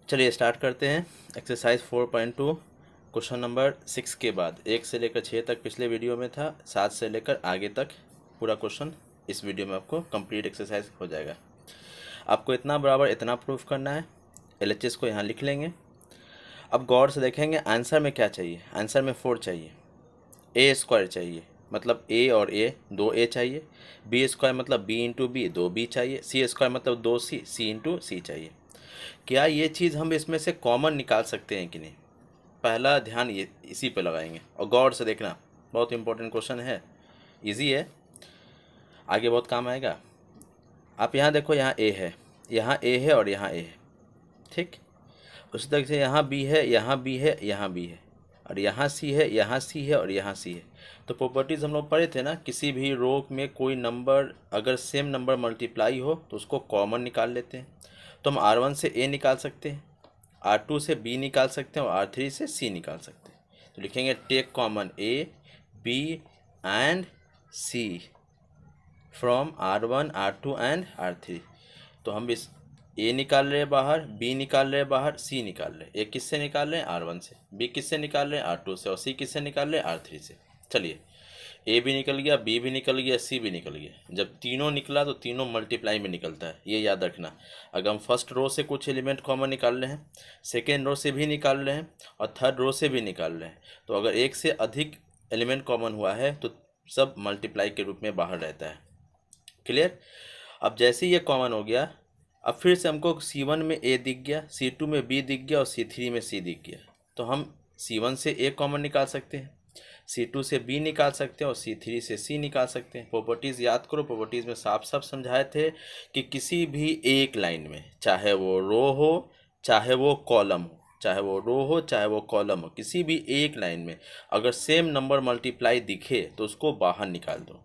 चलिए स्टार्ट करते हैं। एक्सरसाइज 4.2 क्वेश्चन नंबर 6 के बाद 1 से लेकर 6 तक पिछले वीडियो में था, 7 से लेकर आगे तक पूरा क्वेश्चन इस वीडियो में आपको कंप्लीट एक्सरसाइज हो जाएगा। आपको इतना बराबर इतना प्रूफ करना है। एलएचएस को यहाँ लिख लेंगे। अब गौर से देखेंगे आंसर में क्या चाहिए। आंसर में 4 चाहिए, ए स्क्वायर चाहिए, मतलब ए और ए 2 ए चाहिए, बी स्क्वायर मतलब बी इंटू बी 2 बी चाहिए, सी स्क्वायर मतलब 2 सी, सी इंटू सी चाहिए। क्या ये चीज़ हम इसमें से कॉमन निकाल सकते हैं कि नहीं, पहला ध्यान ये इसी पे लगाएंगे। और गौर से देखना, बहुत इंपॉर्टेंट क्वेश्चन है, इजी है, आगे बहुत काम आएगा। आप यहाँ देखो, यहाँ ए है, यहाँ ए है और यहाँ ए है, ठीक। उसी तरह से यहाँ बी है, यहाँ बी है, यहाँ बी है, और यहाँ सी है, यहाँ सी है और यहाँ सी है। तो प्रॉपर्टीज़ हम लोग पढ़े थे ना, किसी भी रो में कोई नंबर अगर सेम नंबर मल्टीप्लाई हो तो उसको कॉमन निकाल लेते हैं। तो हम R1 से ए निकाल सकते हैं, R2 से बी निकाल सकते हैं और R3 से सी निकाल सकते हैं। तो लिखेंगे take common A B and C from R1 R2 and R3। तो हम इस ए निकाल रहे हैं बाहर, बी निकाल रहे हैं बाहर, सी निकाल रहे हैं। ए किससे निकाल रहे हैं? R1 से। बी किससे निकाल रहे हैं? R2 से। और सी किससे निकाल रहे हैं? R3 से। चलिए, ए भी निकल गया, बी भी निकल गया, सी भी निकल गया। जब तीनों निकला तो तीनों मल्टीप्लाई में निकलता है, ये याद रखना। अगर हम फर्स्ट रो से कुछ एलिमेंट कॉमन निकाल रहे हैं, सेकेंड रो से भी निकाल रहे हैं और थर्ड रो से भी निकाल रहे हैं, तो अगर एक से अधिक एलिमेंट कॉमन हुआ है तो सब मल्टीप्लाई के रूप में बाहर रहता है। क्लियर? अब जैसे ही ये कॉमन हो गया, अब फिर से हमको C1 में ए दिख गया, C2 में बी दिख गया और C3 में सी दिख गया। तो हम C1 से ए कॉमन निकाल सकते हैं, C2 से बी निकाल सकते हैं और C3 से सी निकाल सकते हैं। प्रॉपर्टीज़ याद करो, प्रॉपर्टीज़ में साफ साफ समझाए थे कि किसी भी एक लाइन में, चाहे वो रो हो चाहे वो कॉलम हो, चाहे वो रो हो चाहे वो कॉलम हो, किसी भी एक लाइन में अगर सेम नंबर मल्टीप्लाई दिखे तो उसको बाहर निकाल दो।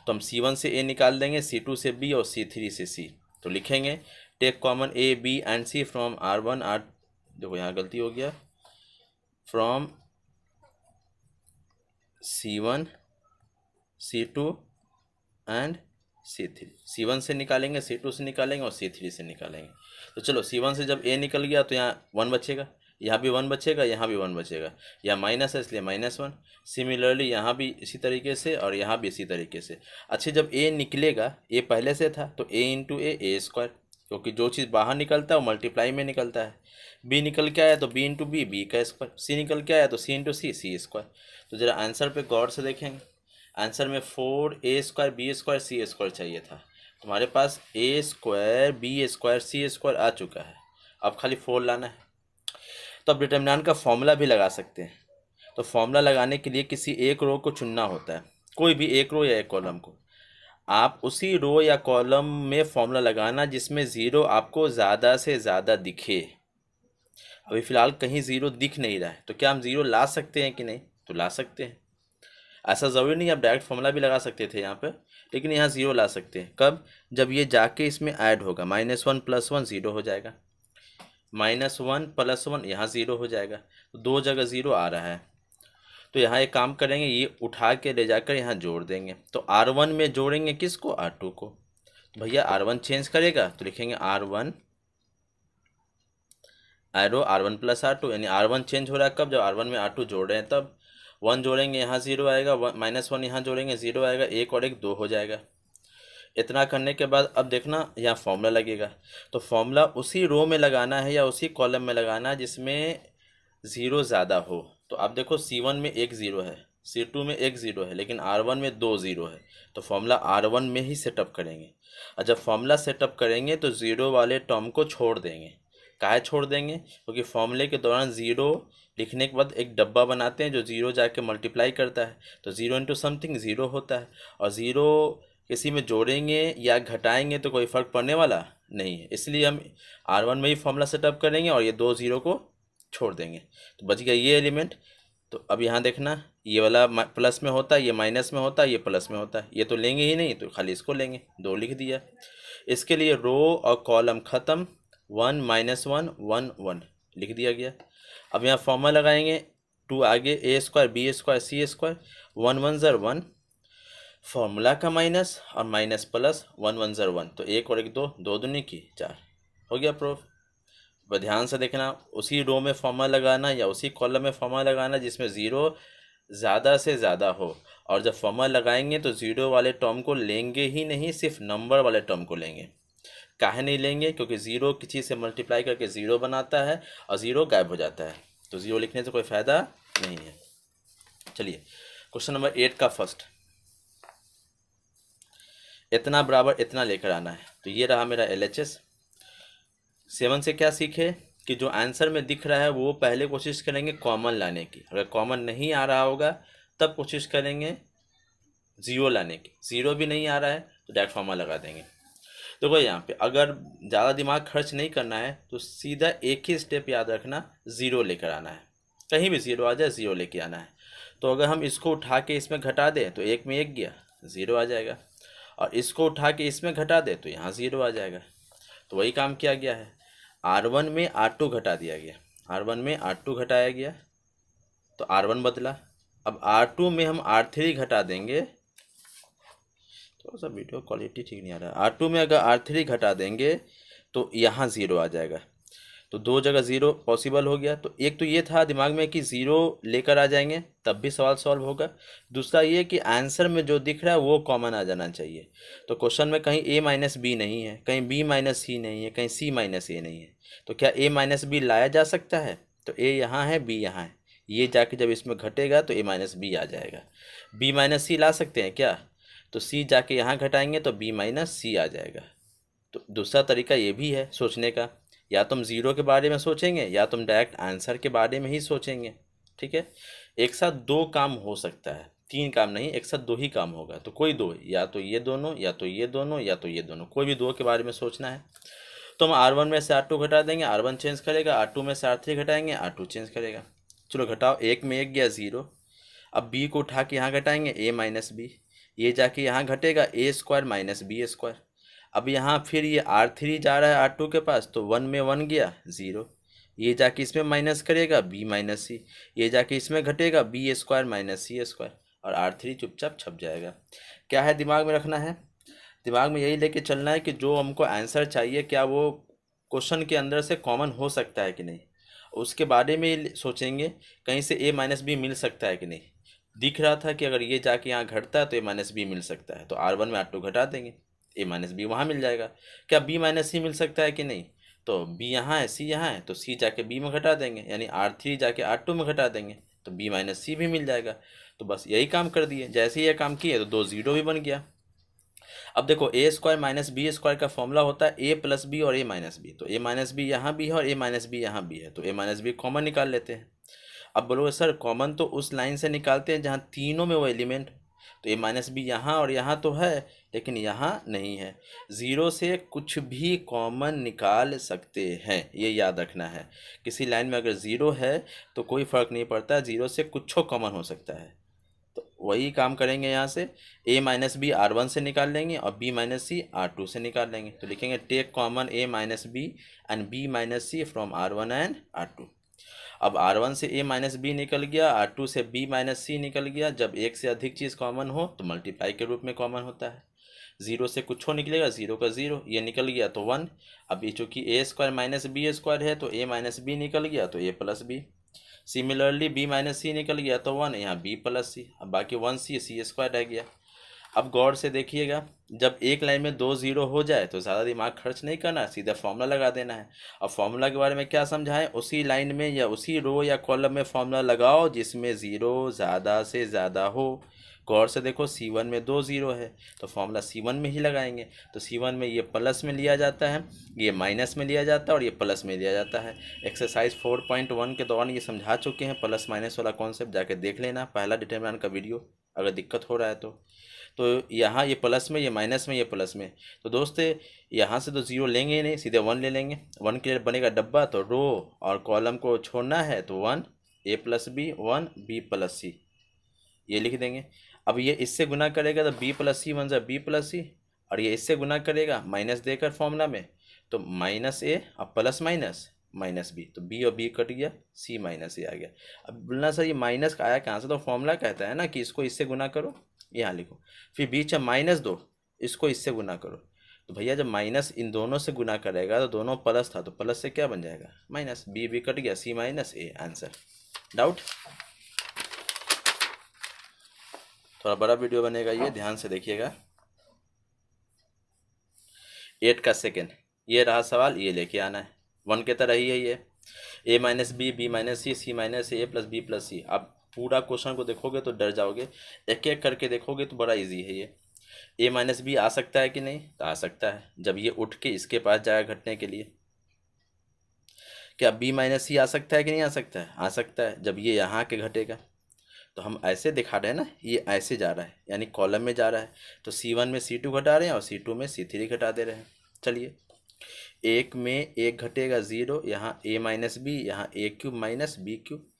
तो हम C1 से ए निकाल देंगे, C2 से बी और C3 से सी। तो लिखेंगे take common A B and C from R1 R, देखो यहाँ गलती हो गया, from C1 C2 and C3। C1 से निकालेंगे, C2 से निकालेंगे और C3 से निकालेंगे। तो चलो, C1 से जब A निकल गया तो यहाँ 1 बचेगा, यहाँ भी 1 बचेगा, यहाँ भी 1 बचेगा, यहाँ माइनस है इसलिए -1। सिमिलरली यहाँ भी इसी तरीके से और यहाँ भी इसी तरीके से। अच्छा, जब A निकलेगा, A पहले से था तो A इंटू ए स्क्वायर, क्योंकि जो चीज़ बाहर निकलता है वो मल्टीप्लाई में निकलता है। बी निकल के आया तो बी इंटू बी का स्क्वायर, सी निकल के आया तो सी इंटू सी स्क्वायर। तो ज़रा आंसर पे गौर से देखेंगे। आंसर में 4 ए स्क्वायर बी स्क्वायर सी स्क्वायर चाहिए था, तुम्हारे पास ए स्क्वायर बी स्क्वायर सी स्क्वायर आ चुका है। अब खाली 4 लाना है। तो अब डिटर्मिनेंट का फॉर्मूला भी लगा सकते हैं। तो फॉर्मूला लगाने के लिए किसी एक रो को चुनना होता है, कोई भी एक रो या एक कॉलम को। आप उसी रो या कॉलम में फॉर्मूला लगाना जिसमें ज़ीरो आपको ज़्यादा से ज़्यादा दिखे। अभी फ़िलहाल कहीं ज़ीरो दिख नहीं रहा है, तो क्या हम ज़ीरो ला सकते हैं कि नहीं? तो ला सकते हैं। ऐसा ज़रूरी नहीं, आप डायरेक्ट फॉर्मूला भी लगा सकते थे यहाँ पे, लेकिन यहाँ ज़ीरो ला सकते हैं। कब? जब ये जाके इसमें ऐड होगा, -1 + 1 ज़ीरो हो जाएगा, -1 + 1 यहाँ ज़ीरो हो जाएगा। तो 2 जगह ज़ीरो आ रहा है। तो यहाँ एक काम करेंगे, ये उठा के ले जाकर यहाँ जोड़ देंगे। तो R1 में जोड़ेंगे किसको? R2 को। तो भैया R1 चेंज करेगा तो लिखेंगे R1 एरो R1 + R2, यानी R1 चेंज हो रहा है कब? जब R1 में R2 जोड़ रहे हैं तब। 1 जोड़ेंगे यहाँ ज़ीरो आएगा, -1 यहाँ जोड़ेंगे ज़ीरो आएगा, 1 और 1 2 हो जाएगा। इतना करने के बाद अब देखना यहाँ फॉर्मूला लगेगा। तो फॉर्मूला उसी रो में लगाना है या उसी कॉलम में लगाना है जिसमें ज़ीरो ज़्यादा हो। तो आप देखो, C1 में 1 ज़ीरो है, C2 में 1 ज़ीरो है, लेकिन R1 में 2 ज़ीरो है। तो फॉर्मूला R1 में ही सेटअप करेंगे। और जब फॉर्मूला सेटअप करेंगे तो ज़ीरो वाले टर्म को छोड़ देंगे। काहे छोड़ देंगे? क्योंकि फॉर्मूले के दौरान ज़ीरो लिखने के बाद एक डब्बा बनाते हैं जो ज़ीरो जाके मल्टीप्लाई करता है। तो ज़ीरो इंटू समथिंग ज़ीरो होता है, और ज़ीरो किसी में जोड़ेंगे या घटाएंगे तो कोई फ़र्क पड़ने वाला नहीं है। इसलिए हम R1 में ही फॉर्मूला सेटअप करेंगे और ये 2 ज़ीरो को छोड़ देंगे। तो बच गया ये एलिमेंट। तो अब यहाँ देखना, ये वाला प्लस में होता है, ये माइनस में होता है, ये प्लस में होता है। ये तो लेंगे ही नहीं, तो खाली इसको लेंगे, 2 लिख दिया। इसके लिए रो और कॉलम ख़त्म, 1 -1 1 1 लिख दिया गया। अब यहाँ फॉर्मूला लगाएंगे, 2 आगे ए स्क्वायर बी स्क्वायर सी स्क्वायर, 1 1 ज़र 1, फॉर्मूला का माइनस और माइनस प्लस, 1 1 ज़र 1, तो 1 और 1 2, 2 दूनी की 4, हो गया प्रूफ। वह ध्यान से देखना, उसी रो में फॉर्मूला लगाना या उसी कॉलम में फॉर्मूला लगाना जिसमें ज़ीरो ज़्यादा से ज़्यादा हो। और जब फॉर्मूला लगाएंगे तो ज़ीरो वाले टर्म को लेंगे ही नहीं, सिर्फ नंबर वाले टर्म को लेंगे। काहे नहीं लेंगे? क्योंकि ज़ीरो किसी से मल्टीप्लाई करके ज़ीरो बनाता है और ज़ीरो गायब हो जाता है, तो ज़ीरो लिखने से कोई फ़ायदा नहीं है। चलिए क्वेश्चन नंबर 8 का फर्स्ट, इतना बराबर इतना लेकर आना है। तो ये रहा मेरा LHS। 7 से क्या सीखे कि जो आंसर में दिख रहा है वो पहले कोशिश करेंगे कॉमन लाने की, अगर कॉमन नहीं आ रहा होगा तब कोशिश करेंगे ज़ीरो लाने की। ज़ीरो भी नहीं आ रहा है तो डायरेक्ट फॉर्मूला लगा देंगे। देखो यहाँ पे अगर ज़्यादा दिमाग खर्च नहीं करना है तो सीधा एक ही स्टेप याद रखना, ज़ीरो लेकर आना है। कहीं भी ज़ीरो आ जाए ज़ीरो लेके आना है। तो अगर हम इसको उठा के इसमें घटा दें तो एक में एक गया, ज़ीरो आ जाएगा। और इसको उठा के इसमें घटा दें तो यहाँ ज़ीरो आ जाएगा। तो वही काम किया गया है, R1 में R2 घटा दिया गया, R1 में R2 घटाया गया तो R1 बदला। अब R2 में हम R3 घटा देंगे, थोड़ा सा वीडियो क्वालिटी ठीक नहीं आ रहा है। R2 में अगर R3 घटा देंगे तो यहाँ ज़ीरो आ जाएगा। तो दो जगह ज़ीरो पॉसिबल हो गया। तो एक तो ये था दिमाग में कि ज़ीरो लेकर आ जाएंगे तब भी सवाल सॉल्व होगा। दूसरा ये कि आंसर में जो दिख रहा है वो कॉमन आ जाना चाहिए। तो क्वेश्चन में कहीं A माइनस बी नहीं है, कहीं B माइनस C नहीं है, कहीं C माइनस A नहीं है। तो क्या A माइनस बी लाया जा सकता है? तो A यहाँ है, B यहाँ है, ये जाके जब इसमें घटेगा तो A माइनस बी आ जाएगा। B माइनस C ला सकते हैं क्या? तो C जाके यहाँ घटाएंगे तो B माइनस C आ जाएगा। तो दूसरा तरीका ये भी है सोचने का, या तुम ज़ीरो के बारे में सोचेंगे या तुम डायरेक्ट आंसर के बारे में ही सोचेंगे। ठीक है, एक साथ दो काम हो सकता है, तीन काम नहीं, एक साथ दो ही काम होगा। तो कोई दो, या तो ये दोनों या तो ये दोनों या तो ये दोनों, कोई भी दो के बारे में सोचना है। तो हम R1 में से R2 घटा देंगे, R1 चेंज करेगा, R2 में से R3 घटाएंगे, R2 चेंज करेगा। चलो घटाओ, एक में एक गया ज़ीरो। अब B को उठा के यहाँ घटाएंगे A माइनस बी, ये जाके यहाँ घटेगा A square minus B square. अब यहाँ फिर ये R3 जा रहा है R2 के पास तो 1 में 1 गया ज़ीरो, ये जाके इसमें माइनस करेगा B माइनस सी, ये जाके इसमें घटेगा B square minus C square और R3 चुपचाप छप जाएगा। क्या है दिमाग में रखना है? दिमाग में यही लेके चलना है कि जो हमको आंसर चाहिए क्या वो क्वेश्चन के अंदर से कॉमन हो सकता है कि नहीं, उसके बारे में सोचेंगे कहीं से A माइनस बी मिल सकता है कि नहीं। दिख रहा था कि अगर ये जाके यहाँ घटता है तो A माइनस बी मिल सकता है, तो R1 में R2 घटा देंगे, A माइनस बी वहाँ मिल जाएगा। क्या B माइनस सी मिल सकता है कि नहीं? तो B यहाँ है, C यहाँ है, तो C जाके B में घटा देंगे, यानी R3 जाके R2 में घटा देंगे तो B माइनस सी भी मिल जाएगा। तो बस यही काम कर दिए। जैसे ही ये काम किए तो दो ज़ीरो भी बन गया। अब देखो A square minus B square का फॉर्मूला होता है A प्लस बी और A माइनस बी। तो A माइनस बी यहाँ भी है और A माइनस बी यहाँ भी है, तो A माइनस बी कॉमन निकाल लेते हैं। अब बोलोगे सर कॉमन तो उस लाइन से निकालते हैं जहाँ तीनों में वो एलिमेंट, तो A माइनस बी यहाँ और यहाँ तो है लेकिन यहाँ नहीं है। ज़ीरो से कुछ भी कॉमन निकाल सकते हैं, ये याद रखना है। किसी लाइन में अगर ज़ीरो है तो कोई फ़र्क नहीं पड़ता, ज़ीरो से कुछ कॉमन हो सकता है। तो वही काम करेंगे, यहाँ से A माइनस बी R1 से निकाल लेंगे और B माइनस सी R2 से निकाल लेंगे। तो लिखेंगे take common A minus B and B minus C from R1 and R2। अब R1 से A माइनस बी निकल गया, R2 से B माइनस सी निकल गया। जब एक से अधिक चीज़ कॉमन हो तो मल्टीप्लाई के रूप में कॉमन होता है। ज़ीरो से कुछ हो निकलेगा, ज़ीरो का ज़ीरो, ये निकल गया तो 1। अब ये चूँकि A square minus B square है तो A माइनस बी निकल गया तो A plus B. Similarly B minus C निकल गया तो 1, यहाँ B प्लस सी, अब बाकी 1C स्क्वायर रह गया। अब गौर से देखिएगा, जब एक लाइन में दो ज़ीरो हो जाए तो ज़्यादा दिमाग खर्च नहीं करना, सीधा फॉर्मूला लगा देना है। अब फॉर्मूला के बारे में क्या समझाएं, उसी लाइन में या उसी रो या कॉलम में फॉर्मूला लगाओ जिसमें ज़ीरो ज़्यादा से ज़्यादा हो। गौर से देखो C1 में दो ज़ीरो है तो फॉर्मूला C1 में ही लगाएंगे। तो C1 में ये प्लस में लिया जाता है, ये माइनस में लिया जाता है और ये प्लस में लिया जाता है। एक्सरसाइज 4.1 के दौरान ये समझा चुके हैं, प्लस माइनस वाला कॉन्सेप्ट जाके देख लेना, पहला डिटरमिनेंट का वीडियो, अगर दिक्कत हो रहा है तो यहाँ ये प्लस में, ये माइनस में, ये प्लस में। तो दोस्त यहाँ से तो ज़ीरो लेंगे ही नहीं, सीधे 1 ले लेंगे। 1 के लिए बनेगा डब्बा, तो रो और कॉलम को छोड़ना है तो 1 A plus B 1 B plus C, ये लिख देंगे। अब ये इससे गुना करेगा तो B प्लस सी 1 B प्लस सी, और ये इससे गुना करेगा माइनस देकर फॉर्मूला में तो माइनस A और प्लस माइनस माइनस बी, तो B और B कट गया, C माइनस A आ गया। अब बोलना सर ये माइनस का आया कहाँ से, तो फॉर्मूला कहता है ना कि इसको इससे गुना करो, यहाँ लिखो, फिर बीच में माइनस दो, इसको इससे गुना करो। तो भैया जब माइनस इन दोनों से गुना करेगा तो दोनों प्लस था, तो प्लस से क्या बन जाएगा माइनस, बी बी कट गया, सी माइनस ए आंसर। डाउट? थोड़ा बड़ा वीडियो बनेगा ये, ध्यान से देखिएगा। 8 का सेकेंड ये रहा सवाल, ये लेके आना है 1 के तरह ही है ये, ए माइनस बी माइनस सी माइनस ए प्लस बी प्लस सी। आप पूरा क्वेश्चन को देखोगे तो डर जाओगे, एक एक करके देखोगे तो बड़ा इजी है ये। ए माइनस बी आ सकता है कि नहीं? तो आ सकता है, जब ये उठ के इसके पास जाएगा घटने के लिए। क्या बी माइनस सी आ सकता है कि नहीं आ सकता है? आ सकता है, जब ये यहाँ के घटेगा। तो हम ऐसे दिखा रहे हैं ना, ये ऐसे जा रहा है यानी कॉलम में जा रहा है, तो C1 में C2 घटा रहे हैं और C2 में C3 घटा दे रहे हैं। चलिए, एक में एक घटेगा 0, यहाँ a माइनस बी, यहाँ a cube minus B cube,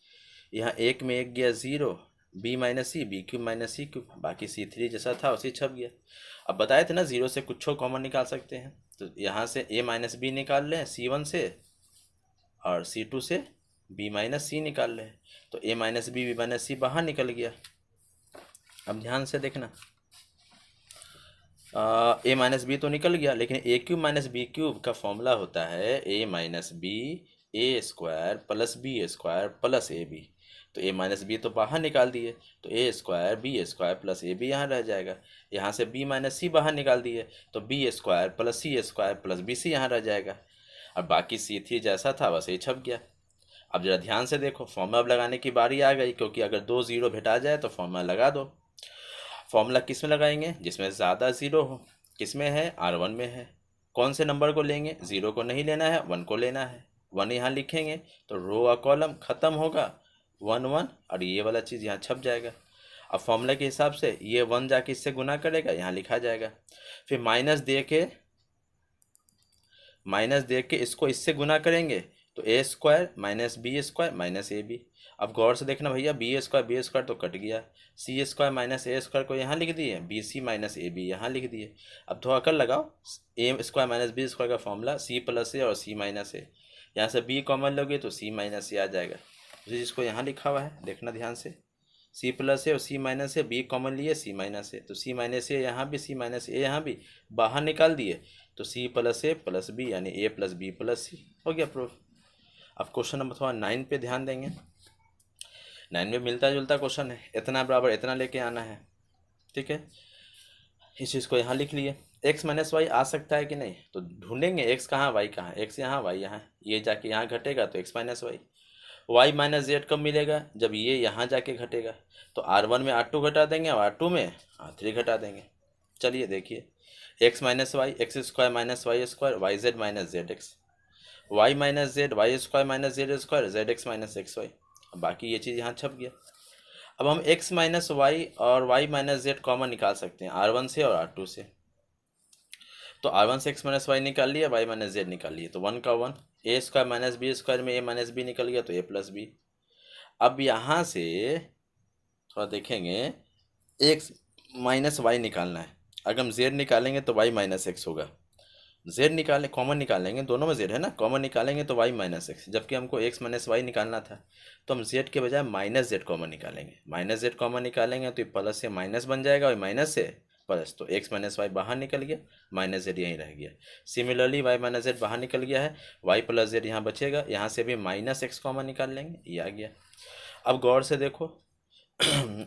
यहाँ एक में एक गया 0, b minus C B cube minus C cube, बाकी C3 जैसा था उसी छप गया। अब बताए थे ना 0 से कुछ कॉमन निकाल सकते हैं, तो यहाँ से a माइनस बी निकाल लें C1 से, और C2 से b माइनस सी निकाल लें, तो a माइनस बी माइनस सी बाहर निकल गया। अब ध्यान से देखना, a माइनस बी तो निकल गया, लेकिन a cube minus B cube का फॉर्मूला होता है a minus B A square plus B square plus A B. तो a माइनस बी तो बाहर निकाल दिए, तो a square B square plus A B यहाँ रह जाएगा। यहाँ से b माइनस सी बाहर निकाल दिए, तो बी स्क्वायर प्लस सी स्क्वायर प्लस बी सी यहाँ रह जाएगा। और बाकी C3 जैसा था वैसे ही छप गया। अब जरा ध्यान से देखो, फॉर्मूला अब लगाने की बारी आ गई, क्योंकि अगर 2 0 भेटा जाए तो फॉर्मूला लगा दो। फॉर्मूला किस में लगाएंगे? जिसमें ज़्यादा 0 हो। किस में है? R1 में है। कौन से नंबर को लेंगे? 0 को नहीं लेना है, 1 को लेना है। 1 यहाँ लिखेंगे तो रो और कॉलम ख़त्म होगा, 1 1, और ये वाला चीज़ यहाँ छप जाएगा। अब फॉर्मूला के हिसाब से ये 1 जाके इससे गुना करेगा, यहाँ लिखा जाएगा। फिर माइनस दे के इसको इससे गुना करेंगे, तो A square minus B square minus A B. अब गौर से देखना भैया, बी स्क्वायर तो कट गया, C square minus A square को यहाँ लिख दिए, B C minus A B यहाँ लिख दिए। अब थोड़ा कर लगाओ, A square minus B square का फॉर्मूला सी प्लस ए और सी माइनस ए, यहाँ से बी कॉमन लोगे तो सी माइनस ए आ जाएगा। उसी चीज़ को यहाँ लिखा हुआ है, देखना ध्यान से, सी प्लस ए और C minus A, B common लिए सी माइनस ए, तो सी माइनस ए यहाँ भी, सी माइनस ए यहाँ भी, बाहर निकाल दिए, तो सी प्लस ए प्लस बी यानी ए प्लस बी प्लस सी, हो गया प्रूफ। अब क्वेश्चन नंबर थोड़ा 9 पे ध्यान देंगे। 9 में मिलता जुलता क्वेश्चन है, इतना बराबर इतना लेके आना है, ठीक है। इस चीज़ को यहाँ लिख लिए, x माइनस वाई आ सकता है कि नहीं, तो ढूंढेंगे x कहाँ y कहाँ, x यहाँ y यहाँ, ये जाके यहाँ घटेगा तो x minus Y. y minus Z कब मिलेगा? जब ये यहाँ जाके घटेगा, तो R1 में R2 घटा देंगे और R2 में R3 घटा देंगे। चलिए देखिए, x minus Y X square minus Y square Y Z minus Z X, Y minus Z Y square minus Z square Z X minus X Y. बाकी ये चीज़ यहाँ छप गया। अब हम x माइनस वाई और y माइनस जेड कॉमन निकाल सकते हैं R1 से और R2 से। तो R1 से x माइनस वाई निकाल लिया, y माइनस जेड निकाल लिए, तो 1 का 1, ए स्क्वायर माइनस बी स्क्वायर में a माइनस बी निकल गया तो a प्लस बी। अब यहाँ से थोड़ा देखेंगे, x माइनस वाई निकालना है, अगर हम z निकालेंगे तो y माइनस एक्स होगा, z निकालें कॉमन निकालेंगे, दोनों में z है ना, कॉमन निकालेंगे तो y माइनस एक्स, जबकि हमको x माइनस वाई निकालना था, तो हम z के बजाय माइनस जेड कॉमन निकालेंगे। माइनस जेड कॉमन निकालेंगे तो ये प्लस से माइनस बन जाएगा और माइनस से प्लस, तो x माइनस वाई बाहर निकल गया, माइनस जेड यहीं रह गया। सिमिलरली y माइनस जेड बाहर निकल गया है, y प्लस जेड यहाँ बचेगा, यहाँ से भी माइनस एक्स कॉमन निकाल लेंगे, ये आ गया। अब गौर से देखो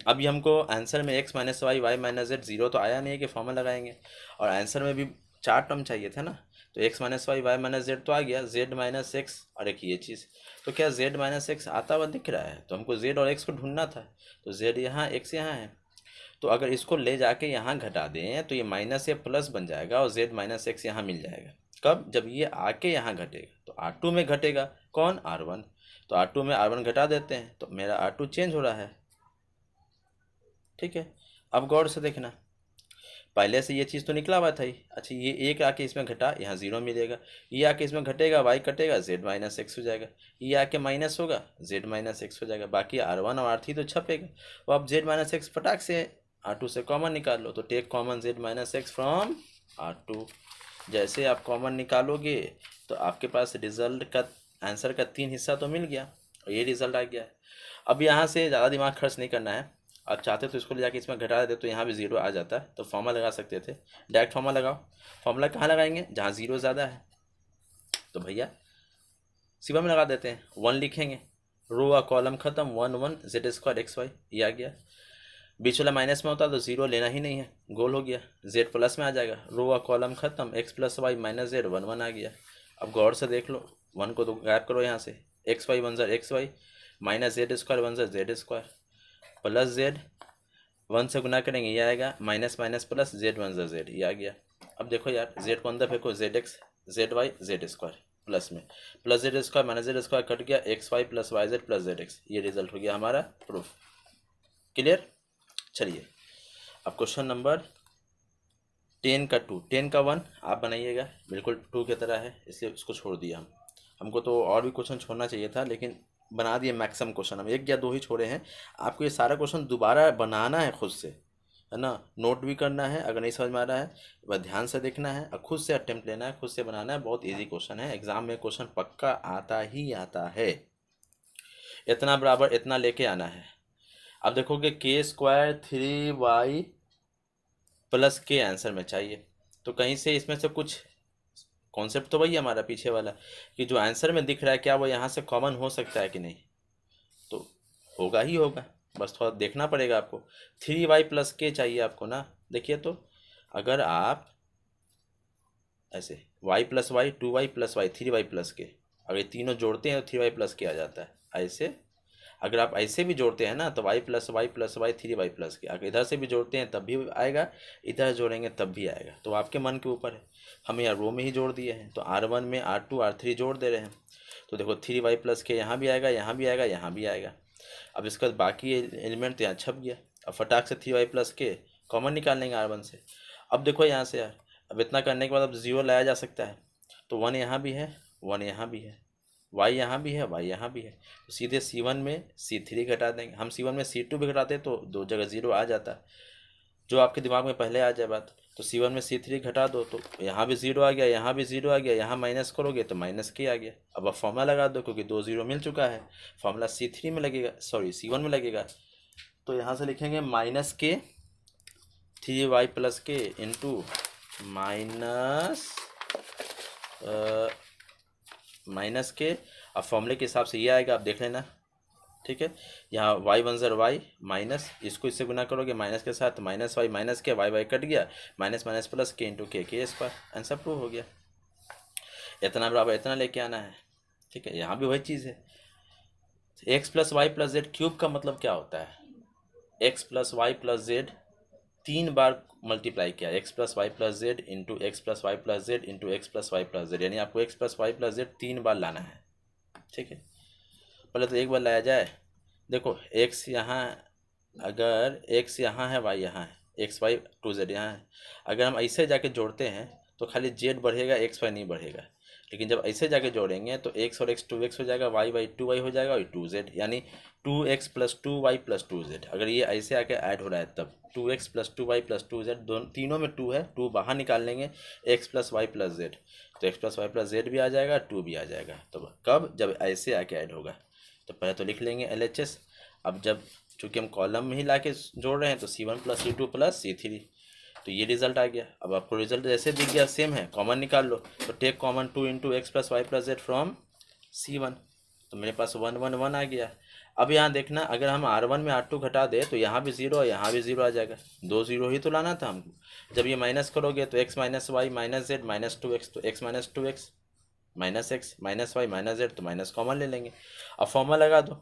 अभी हमको आंसर में x minus Y Y minus Z 0 तो आया नहीं है कि फॉर्मूला लगाएंगे, और आंसर में भी 4 टर्म चाहिए था ना, तो x minus Y Y minus Z तो आ गया, z माइनस एक्स और एक ये चीज़, तो क्या z माइनस एक्स आता हुआ दिख रहा है? तो हमको z और x को ढूंढना था, तो z यहाँ x यहाँ है, तो अगर इसको ले जाके यहाँ घटा दें तो ये माइनस या प्लस बन जाएगा और z माइनस एक्स यहाँ मिल जाएगा। कब? जब ये आके यहाँ घटेगा, तो R2 में घटेगा, कौन? R1, तो R2 में R1 घटा देते हैं, तो मेरा R2 चेंज हो रहा है, ठीक है। अब गौर से देखना, पहले से ये चीज़ तो निकला हुआ था ही, अच्छा ये एक आके इसमें घटा, यहाँ 0 मिलेगा, ये आके इसमें घटेगा, y कटेगा, z माइनस एक्स हो जाएगा, ये आके माइनस होगा, z माइनस एक्स हो जाएगा, बाकी R1 और R3 तो छपेगा। तो अब z माइनस एक्स फटाक से R2 से कॉमन निकाल लो, तो take common z minus X from R2। जैसे आप कॉमन निकालोगे तो आपके पास रिजल्ट का आंसर का 3 हिस्सा तो मिल गया और ये रिजल्ट आ गया है। अब यहाँ से ज़्यादा दिमाग खर्च नहीं करना है, आप चाहते तो इसको ले जाके इसमें घटा देते तो यहाँ भी ज़ीरो आ जाता, तो फॉर्मूला लगा सकते थे। डायरेक्ट फॉर्मूला लगाओ। फॉर्मूला कहाँ लगाएंगे? जहाँ ज़ीरो ज़्यादा है। तो भैया सिवा में लगा देते हैं, 1 लिखेंगे, रो और कॉलम खत्म, 1 1 जेड स्क्वायर एक्स वाई, ये आ गया। बीच वाला माइनस में होता तो ज़ीरो लेना ही नहीं है, गोल हो गया। जेड प्लस में आ जाएगा, रो और कॉलम खत्म, X plus Y minus Z, 1 1 आ गया। अब गौर से देख लो, 1 को तो गायब करो यहाँ से, एक्स वाई 1 ज़र X Y, minus Z square 1 ज़र जेड स्क्वायर, प्लस जेड 1 से गुना करेंगे ये आएगा, माइनस माइनस प्लस, जेड 1 ज़र जेड, ये आ गया। अब देखो यार, जेड को अंदर फेंको, Z X Z Y Z square plus में, plus Z square minus Z square cut गया, X Y plus Y Z plus Z X, ये रिजल्ट हो गया हमारा प्रूफ। क्लियर? चलिए अब क्वेश्चन नंबर 10 का 2, 10 का 1 आप बनाइएगा, बिल्कुल 2 की तरह है, इसलिए उसको छोड़ दिया हमको तो और भी क्वेश्चन छोड़ना चाहिए था, लेकिन बना दिए मैक्सिमम क्वेश्चन, हम 1 या 2 ही छोड़े हैं। आपको ये सारा क्वेश्चन दोबारा बनाना है खुद से, है ना, नोट भी करना है, अगर नहीं समझ में आ रहा है बस ध्यान से देखना है और खुद से अटेम्प्ट लेना है, खुद से बनाना है। बहुत इजी क्वेश्चन है, एग्जाम में क्वेश्चन पक्का आता ही आता है। इतना बराबर इतना लेके आना है। अब देखोगे के स्क्वायर 3y प्लस के आंसर में चाहिए, तो कहीं से इसमें से कुछ कॉन्सेप्ट तो वही है हमारा पीछे वाला, कि जो आंसर में दिख रहा है क्या वो यहाँ से कॉमन हो सकता है कि नहीं, तो होगा ही होगा, बस थोड़ा देखना पड़ेगा आपको। 3y प्लस के चाहिए आपको ना, देखिए तो अगर आप ऐसे y plus Y 2y plus Y 3y plus के, अगर ये तीनों जोड़ते हैं तो 3y प्लस के आ जाता है। ऐसे अगर आप ऐसे भी जोड़ते हैं ना तो y plus Y 3y plus के, अगर इधर से भी जोड़ते हैं तब भी आएगा, इधर जोड़ेंगे तब भी आएगा, तो आपके मन के ऊपर है। हम यहाँ रो में ही जोड़ दिए हैं, तो R1 में R2 R3 जोड़ दे रहे हैं, तो देखो 3y प्लस के यहाँ भी आएगा, यहाँ भी आएगा, यहाँ भी आएगा। अब इसका बाकी एलिमेंट तो यहाँ छप गया, अब फटाक से 3y प्लस के कॉमन निकाल लेंगे R1 से। अब देखो यहाँ से यार, अब इतना करने के बाद अब 0 लाया जा सकता है, तो 1 यहाँ भी है, 1 यहाँ भी है, y यहाँ भी है, y यहाँ भी है, तो सीधे C1 में C3 घटा देंगे। हम C1 में C2 भी घटाते तो 2 जगह 0 आ जाता, जो आपके दिमाग में पहले आ जाए बात। तो C1 में C3 घटा दो तो यहाँ भी 0 आ गया, यहाँ भी 0 आ गया, यहाँ माइनस करोगे तो माइनस के आ गया। अब आप फॉर्मूला लगा दो, क्योंकि 2 0 मिल चुका है, फॉर्मूला C3 में लगेगा, सॉरी C1 में लगेगा, तो यहाँ से लिखेंगे माइनस के 3y प्लस के इंटू माइनस के, अब फॉर्मूले के हिसाब से ये आएगा, आप देख लेना, ठीक है। यहाँ y 1 ज़र y माइनस, इसको इससे गुना करोगे माइनस के साथ, माइनस y माइनस के, y कट गया, माइनस माइनस प्लस के इंटू के स्क्वायर, आंसर प्रूव हो गया। इतना बराबर इतना लेके आना है, ठीक है। यहाँ भी वही चीज़ है, x plus Y plus Z cube का मतलब क्या होता है? x plus Y plus Z 3 बार मल्टीप्लाई किया, x plus Y plus Z into X plus Y plus Z into X plus Y plus Z, यानी आपको x plus Y plus Z 3 बार लाना है, ठीक है। पहले तो एक बार लाया जाए, देखो x यहाँ, अगर x यहाँ है, y यहाँ है, एक्स वाई 2 जेड यहाँ है, अगर हम ऐसे जाके जोड़ते हैं तो खाली z बढ़ेगा, एक्स वाई नहीं बढ़ेगा, लेकिन जब ऐसे जाके जोड़ेंगे तो x और x 2x हो जाएगा, y 2y हो जाएगा और 2z, यानी 2x plus 2y plus 2z। अगर ये ऐसे आके ऐड हो रहा है तब 2x plus 2y plus 2z, दोनों तीनों में 2 है, 2 बाहर निकाल लेंगे, x plus Y plus Z, तो x plus Y plus Z भी आ जाएगा, 2 भी आ जाएगा। तो कब? जब ऐसे आके ऐड होगा। तो पहले तो लिख लेंगे LHS। अब जब चूँकि हम कॉलम में ही ला के जोड़ रहे हैं तो C1 plus C2 plus C3, तो ये रिजल्ट आ गया। अब आपको रिजल्ट जैसे दिख गया सेम है, कॉमन निकाल लो, तो take common 2 into X plus Y plus Z from C1, तो मेरे पास 1 1 1 आ गया। अब यहाँ देखना, अगर हम R1 में R2 घटा दे तो यहाँ भी 0 और यहाँ भी 0 आ जाएगा, 2 0 ही तो लाना था हमको। जब ये माइनस करोगे तो x minus Y minus Z minus 2x, तो x minus 2x minus X minus Y minus Z, तो माइनस कॉमन ले लेंगे। अब फॉर्मूला लगा दो,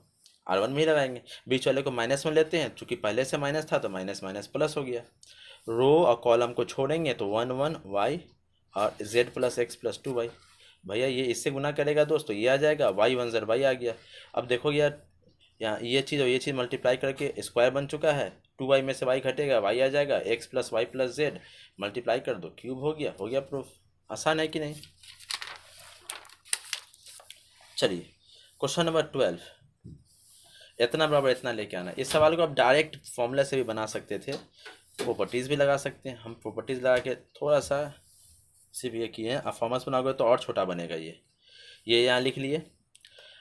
R1 में ही लगाएंगे, बीच वाले को माइनस में लेते हैं, चूँकि पहले से माइनस था तो माइनस माइनस प्लस हो गया। रो और कॉलम को छोड़ेंगे तो 1 1 y और z plus x plus 2y, भैया ये इससे गुना करेगा दोस्त तो ये आ जाएगा, y 1 ज़र y आ गया। अब देखो यार, यहाँ ये चीज़ और ये चीज़ मल्टीप्लाई करके स्क्वायर बन चुका है, 2y में से y घटेगा, y आ जाएगा, x plus Y plus Z multiply कर दो, क्यूब हो गया प्रूफ। आसान है कि नहीं? चलिए क्वेश्चन नंबर 12, इतना बराबर इतना लेके आना। इस सवाल को आप डायरेक्ट फॉर्मूला से भी बना सकते थे, प्रॉपर्टीज़ भी लगा सकते हैं, हम प्रॉपर्टीज़ लगा के थोड़ा सा सिर्फ ये किए हैं। आप फॉर्मस बनाओगे तो और छोटा बनेगा। ये यहाँ लिख लिए,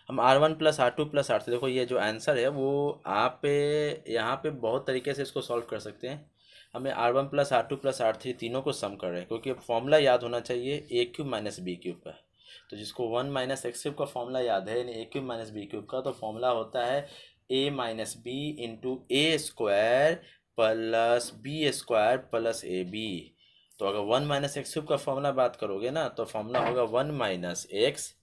हम R1 plus R2 plus R3, देखो ये जो आंसर है वो आप यहाँ पे बहुत तरीके से इसको सॉल्व कर सकते हैं। हमें R1 plus R2 plus R3 तीनों को सम कर रहे हैं, क्योंकि फॉर्मूला याद होना चाहिए A cube minus B cube का। तो जिसको 1 माइनस एक्स क्यूब का फॉर्मूला याद है, यानी A cube minus B cube का, तो फॉर्मूला होता है A minus B into A square plus B square plus A B. तो अगर 1 माइनस एक्स क्यूब का फॉर्मूला बात करोगे ना, तो फॉर्मूला होगा 1 minus X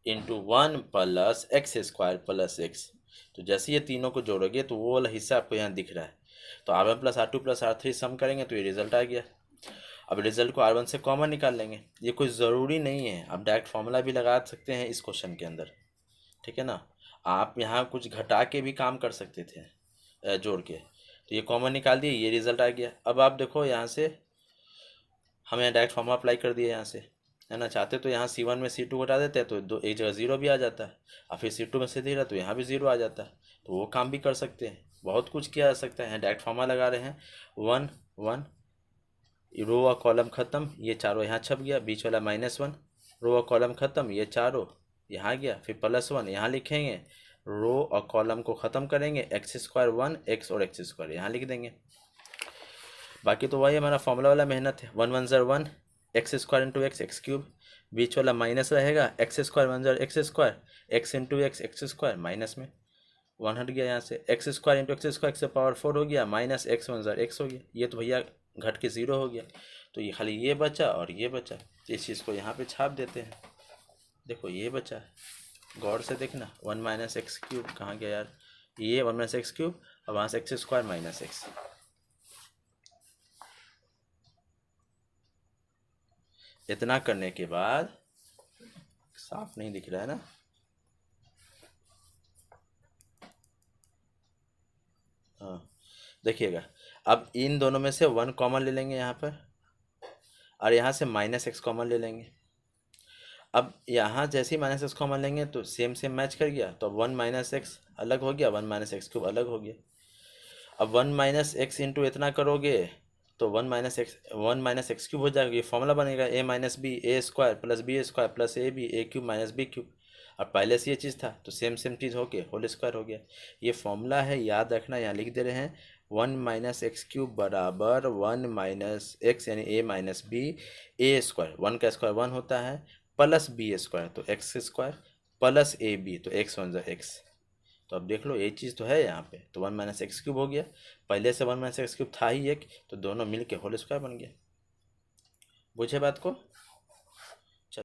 into 1 plus X square plus X. तो जैसे ये तीनों को जोड़ोगे तो वो वाला हिस्सा आपको यहाँ दिख रहा है। तो R1 plus R2 plus R3 सम करेंगे तो ये रिजल्ट आ गया। अब रिजल्ट को R1 से कॉमन निकाल लेंगे। ये कोई ज़रूरी नहीं है, आप डायरेक्ट फॉर्मूला भी लगा सकते हैं इस क्वेश्चन के अंदर, ठीक है ना। आप यहाँ कुछ घटा के भी काम कर सकते थे जोड़ के। तो ये कॉमन निकाल दिए, ये रिजल्ट आ गया। अब आप देखो यहाँ से हम यहाँ डायरेक्ट फॉर्मूला अप्लाई कर दिए यहाँ से, है ना। चाहते तो यहाँ C1 में C2 घटा देते हैं तो दो एक जगह ज़ीरो भी आ जाता है, और फिर C2 में से ज़ीरो तो यहाँ भी ज़ीरो आ जाता है। तो वो काम भी कर सकते हैं, बहुत कुछ किया जा सकता है। यहाँ डायरेक्ट फॉर्मूला लगा रहे हैं 1 1, रो और कॉलम ख़त्म, ये चारों यहाँ छप गया, बीच वाला -1, रो और कॉलम ख़त्म, ये चारों यहाँ गया, फिर +1 यहाँ लिखेंगे, रो और कॉलम को ख़त्म करेंगे, एक्स स्क्वायर 1 एक्स और एक्स स्क्वायर यहाँ लिख देंगे। बाकी तो वही हमारा फॉर्मूला वाला मेहनत है। 1 1 ज़र 1 x square into x x cube, बीच वाला माइनस रहेगा, एक्स स्क्वायर 1 ज़र x square, x into x x square, minus में 1 हट गया यहाँ से, x square into x square, x से पावर 4 हो गया, माइनस एक्स 1 ज़र एक्स हो गया। ये तो भैया घट के 0 हो गया, तो ये खाली ये बचा और ये बचा। तो इस चीज़ को यहाँ पे छाप देते हैं। देखो ये बचा है, गौर से देखना, 1 माइनस एक्स क्यूब कहाँ गया यार, ये 1 माइनस एक्स क्यूब, और वहाँ से एक्स स्क्वायर माइनस एक्स। इतना करने के बाद, साफ नहीं दिख रहा है ना, हाँ देखिएगा। अब इन दोनों में से 1 कॉमन ले लेंगे यहाँ पर, और यहाँ से -x कॉमन ले लेंगे। अब यहाँ जैसे ही -x कॉमन लेंगे तो सेम सेम मैच कर गया, तो अब 1 माइनस एक्स अलग हो गया, 1 माइनस एक्स क्यूब अलग हो गया। अब 1 माइनस एक्स इंटू इतना करोगे तो 1 माइनस एक्स क्यूब हो जाएगा। ये फॉर्मूला बनेगा a minus B A square plus B square plus A B A cube minus B cube. अब पहले से ये चीज़ था तो सेम सेम चीज़ हो गया, होल स्क्वायर हो गया। ये फॉर्मूला है, याद रखना। यहाँ लिख दे रहे हैं 1 माइनस एक्स क्यूब बराबर 1 माइनस एक्स यानी a minus B A square, 1 का स्क्वायर 1 होता है, प्लस बी स्क्वायर तो X square, plus A B तो एक्स 1 ज़ा एक्स। तो अब देख लो ये चीज़ तो है यहाँ पे, तो 1 माइनस एक्स क्यूब हो गया, पहले से 1 माइनस एक्स क्यूब था ही एक, तो दोनों मिल के होल स्क्वायर बन गया। बुझे बात को।